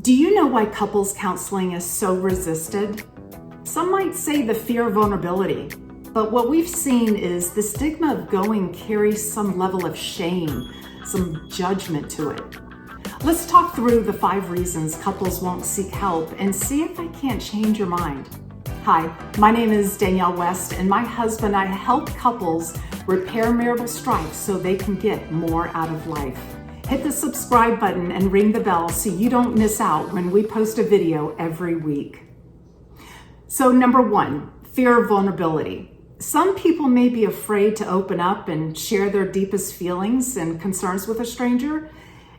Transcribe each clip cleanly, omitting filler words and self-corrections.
Do you know why couples counseling is so resisted? Some might say the fear of vulnerability, but what we've seen is the stigma of going carries some level of shame, some judgment to it. Let's talk through the 5 reasons couples won't seek help and see if I can't change your mind. Hi, my name is Danielle West, and my husband and I help couples repair marital strife so they can get more out of life. Hit the subscribe button and ring the bell so you don't miss out when we post a video every week. So number 1, fear of vulnerability. Some people may be afraid to open up and share their deepest feelings and concerns with a stranger.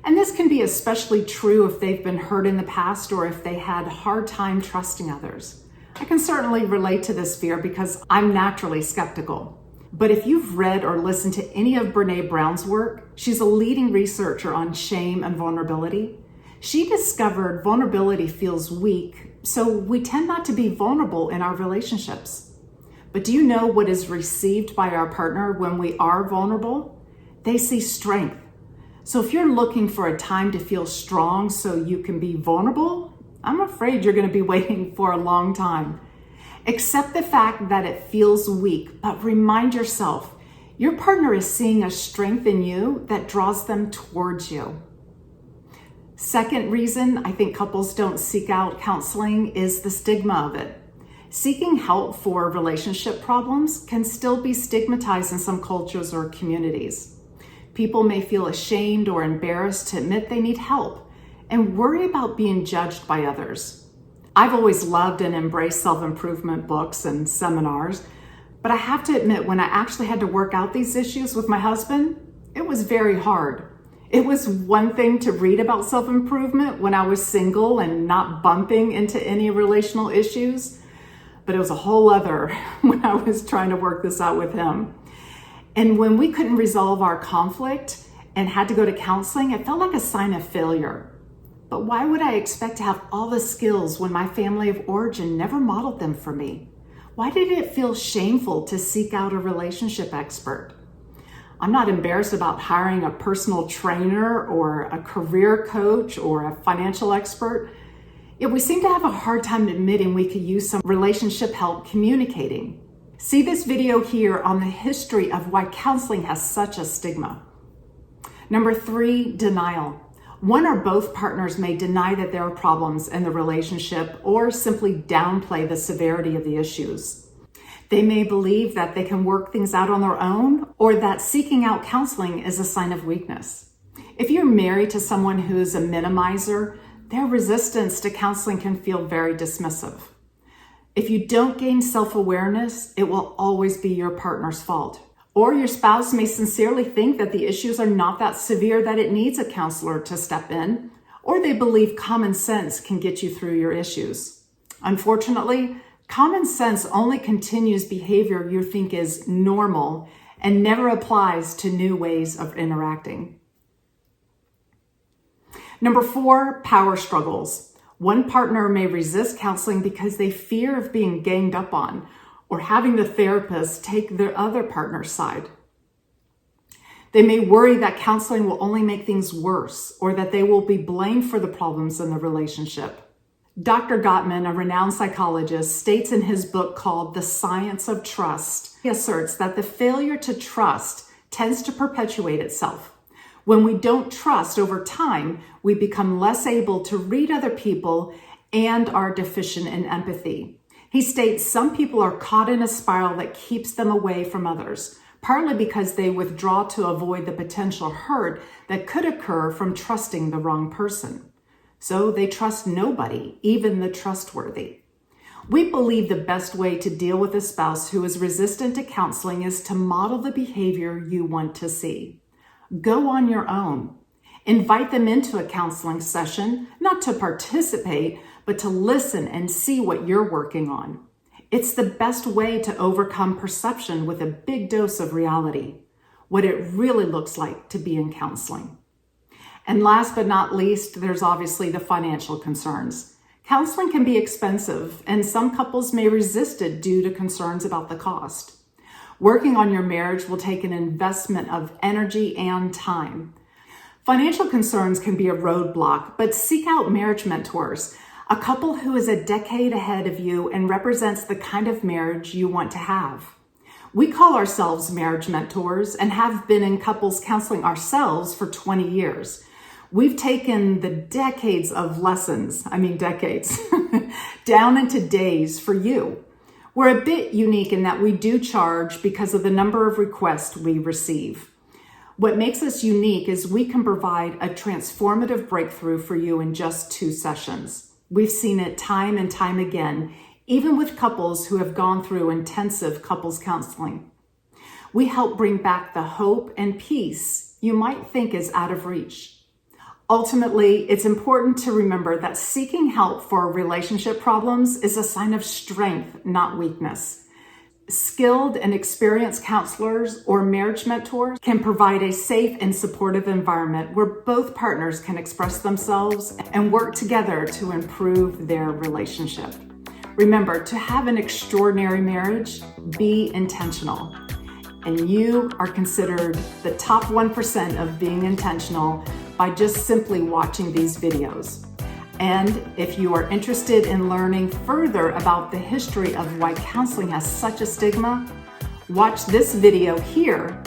And this can be especially true if they've been hurt in the past or if they had a hard time trusting others. I can certainly relate to this fear because I'm naturally skeptical. But if you've read or listened to any of Brene Brown's work, she's a leading researcher on shame and vulnerability. She discovered vulnerability feels weak, so we tend not to be vulnerable in our relationships. But do you know what is received by our partner when we are vulnerable? They see strength. So if you're looking for a time to feel strong so you can be vulnerable, I'm afraid you're going to be waiting for a long time. Accept the fact that it feels weak, but remind yourself, your partner is seeing a strength in you that draws them towards you. Second reason I think couples don't seek out counseling is the stigma of it. Seeking help for relationship problems can still be stigmatized in some cultures or communities. People may feel ashamed or embarrassed to admit they need help and worry about being judged by others. I've always loved and embraced self-improvement books and seminars, but I have to admit when I actually had to work out these issues with my husband, it was very hard. It was one thing to read about self-improvement when I was single and not bumping into any relational issues, but it was a whole other when I was trying to work this out with him. And when we couldn't resolve our conflict and had to go to counseling, it felt like a sign of failure. But why would I expect to have all the skills when my family of origin never modeled them for me? Why did it feel shameful to seek out a relationship expert? I'm not embarrassed about hiring a personal trainer or a career coach or a financial expert. Yet we seem to have a hard time admitting we could use some relationship help communicating. See this video here on the history of why counseling has such a stigma. Number 3, denial. One or both partners may deny that there are problems in the relationship or simply downplay the severity of the issues. They may believe that they can work things out on their own or that seeking out counseling is a sign of weakness. If you're married to someone who's a minimizer, their resistance to counseling can feel very dismissive. If you don't gain self-awareness, it will always be your partner's fault. Or your spouse may sincerely think that the issues are not that severe that it needs a counselor to step in, or they believe common sense can get you through your issues. Unfortunately, common sense only continues behavior you think is normal and never applies to new ways of interacting. Number 4, power struggles. One partner may resist counseling because they fear of being ganged up on, or having the therapist take their other partner's side. They may worry that counseling will only make things worse or that they will be blamed for the problems in the relationship. Dr. Gottman, a renowned psychologist, states in his book called The Science of Trust, he asserts that the failure to trust tends to perpetuate itself. When we don't trust over time, we become less able to read other people and are deficient in empathy. He states some people are caught in a spiral that keeps them away from others, partly because they withdraw to avoid the potential hurt that could occur from trusting the wrong person. So they trust nobody, even the trustworthy. We believe the best way to deal with a spouse who is resistant to counseling is to model the behavior you want to see. Go on your own. Invite them into a counseling session, not to participate, but to listen and see what you're working on. It's the best way to overcome perception with a big dose of reality, what it really looks like to be in counseling. And last but not least, there's obviously the financial concerns. Counseling can be expensive, and some couples may resist it due to concerns about the cost. Working on your marriage will take an investment of energy and time. Financial concerns can be a roadblock, but seek out marriage mentors, a couple who is a decade ahead of you and represents the kind of marriage you want to have. We call ourselves marriage mentors and have been in couples counseling ourselves for 20 years. We've taken the decades of lessons, decades, down into days for you. We're a bit unique in that we do charge because of the number of requests we receive. What makes us unique is we can provide a transformative breakthrough for you in just 2 sessions. We've seen it time and time again, even with couples who have gone through intensive couples counseling. We help bring back the hope and peace you might think is out of reach. Ultimately, it's important to remember that seeking help for relationship problems is a sign of strength, not weakness. Skilled and experienced counselors or marriage mentors can provide a safe and supportive environment where both partners can express themselves and work together to improve their relationship. Remember, to have an extraordinary marriage, be intentional. And you are considered the top 1% of being intentional by just simply watching these videos. And if you are interested in learning further about the history of why counseling has such a stigma, watch this video here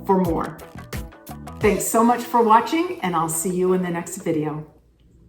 for more. Thanks so much for watching, and I'll see you in the next video.